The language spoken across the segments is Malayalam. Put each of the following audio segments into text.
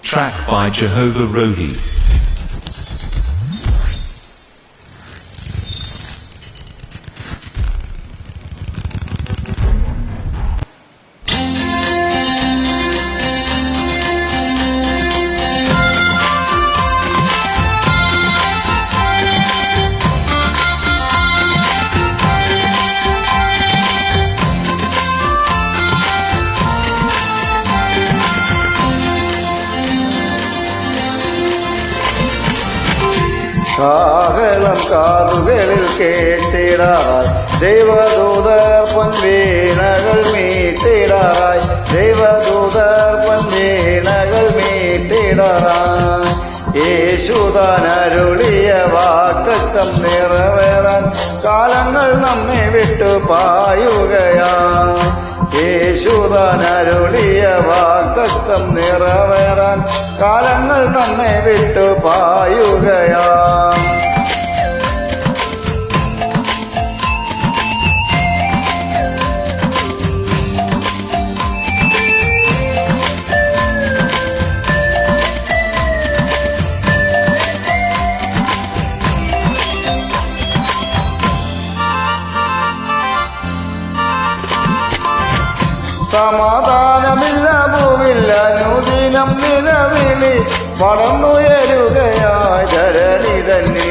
Track by Jehovah Rohi. കാഹളം കാതുകളിൽ കേട്ടിടാറായി ദൈവദൂതർ പൊൻവീണകൾ മീട്ടിടാറായി ദൈവദൂതർ പൊൻവീണകൾ മീട്ടിടാറായി യേശുതാൻ അരുളിയ വാഗ്ദത്തം നിറവേറാൻ കാലങ്ങൾ നമ്മെ വിട്ടു പായുകയായി യേശുതാൻ അരുളിയ വാഗ്ദത്തം നിറവേറാൻ കാലങ്ങൾ നമ്മെ വിട്ടു പായുകയായി സമാധാനമില്ല ഭൂവില്ല അനുദിനം നിലവിളി വളർന്നുയരുകയായി ധരണി തന്നെ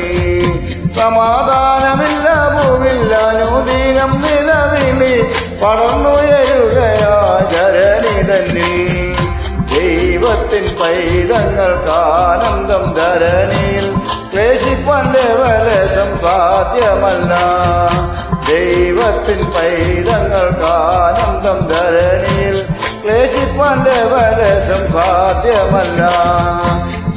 സമാധാനമില്ല ഭൂവില്ല അനുദിനം നിലവിളി വളർന്നുയരുകയായി ധരണി തന്നെ ദൈവത്തിൻ പൈതങ്ങൾക്ക് ആനന്ദം ധരണിയിൽ ക്ലേശിപ്പാൻ ദേവലേശം സാധ്യമല്ല ദൈവത്തിൻ പൈതങ്ങൾക്ക് ആനന്ദം ധരണിയിൽ ക്ലേശിപ്പാൻ ദേവലേശം സാധ്യമല്ല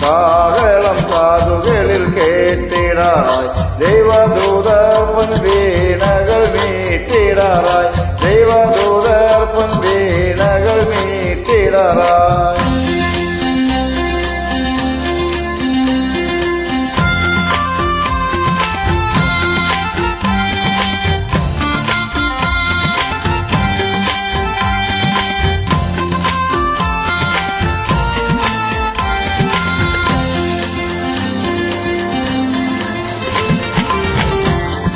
കാഹളം കാതുകളിൽ കേട്ടിടാറായി ദൈവദൂതർ പൊൻവീണകൾ മീട്ടിടാറായി ദൈവദൂതർ പൊൻവീണകൾ മീട്ടിടാറായി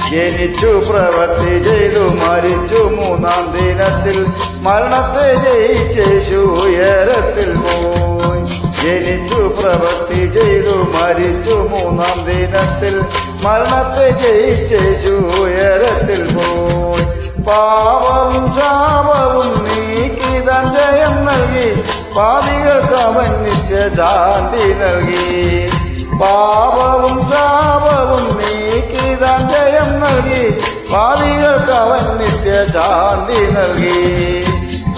ജനിച്ചു പ്രവൃത്തി ചെയ്തു മരിച്ചു മൂന്നാം ദിനത്തിൽ മരണത്തെ ജയിച്ചേശു ഉയരത്തിൽ പോയി ജനിച്ചു പ്രവൃത്തി ചെയ്തു മരിച്ചു മൂന്നാം ദിനത്തിൽ മരണത്തെ ജയിച്ചേശു ഉയരത്തിൽ പോയി പാപവും ശാപവും നീക്കി താൻ ജയം നൽകി പാപികൾക്ക് അവൻ നിത്യശാന്തി നൽകി പാപവും ശാപവും നീക്കി താൻ ജയം നൽകി പാപികൾക്ക് അവൻ നിത്യശാന്തി നൽകി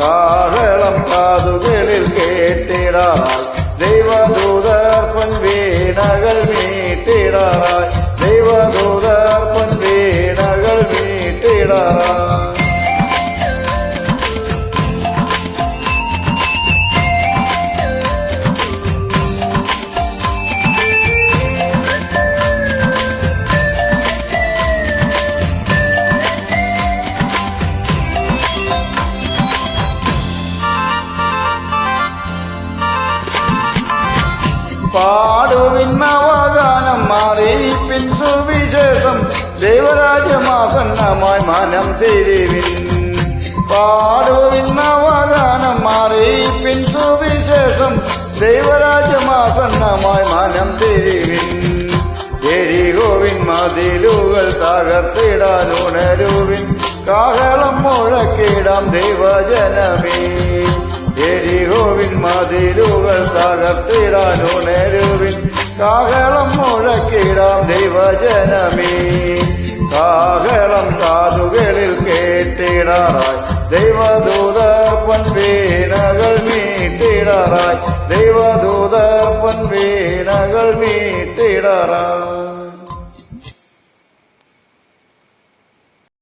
കാഹളം കാതുകളിൽ കേട്ടിടാറായി ദൈവദൂതർ പൊൻവീണകൾ മീട്ടിടാറായി ദൈവദൂതർ പൊൻവീണകൾ മീട്ടിടാറായി പാടുവിന്നവഗാനം അറിയിപ്പിൻ സുവിശേഷം ദൈവരാജ്യമാസന്നമായി മനം തിരിവിൻ പാടുവിന്നവഗാനം അറിയിപ്പിൻ സുവിശേഷം ദൈവരാജ്യമാസന്നമായി മനം തിരിവിൻ എരികോവിൻ മതിലുകൾ തകർത്തിടാൻ ഉണരുവിൻ കാഹളം മുഴക്കിടാം ദൈവജനമേ എരികോവിൻ മതിലുകൾ തകർത്തിടാൻ ഉണരുവിൻ കാഹളം മുഴക്കിടാം ദൈവജനമേ കാഹളം കാതുകളിൽ കേട്ടിടാറായി ദൈവദൂതർ പൊൻവീണകൾ മീട്ടിടാറായി ദൈവദൂതർ പൊൻവീണകൾ മീട്ടിടാറായി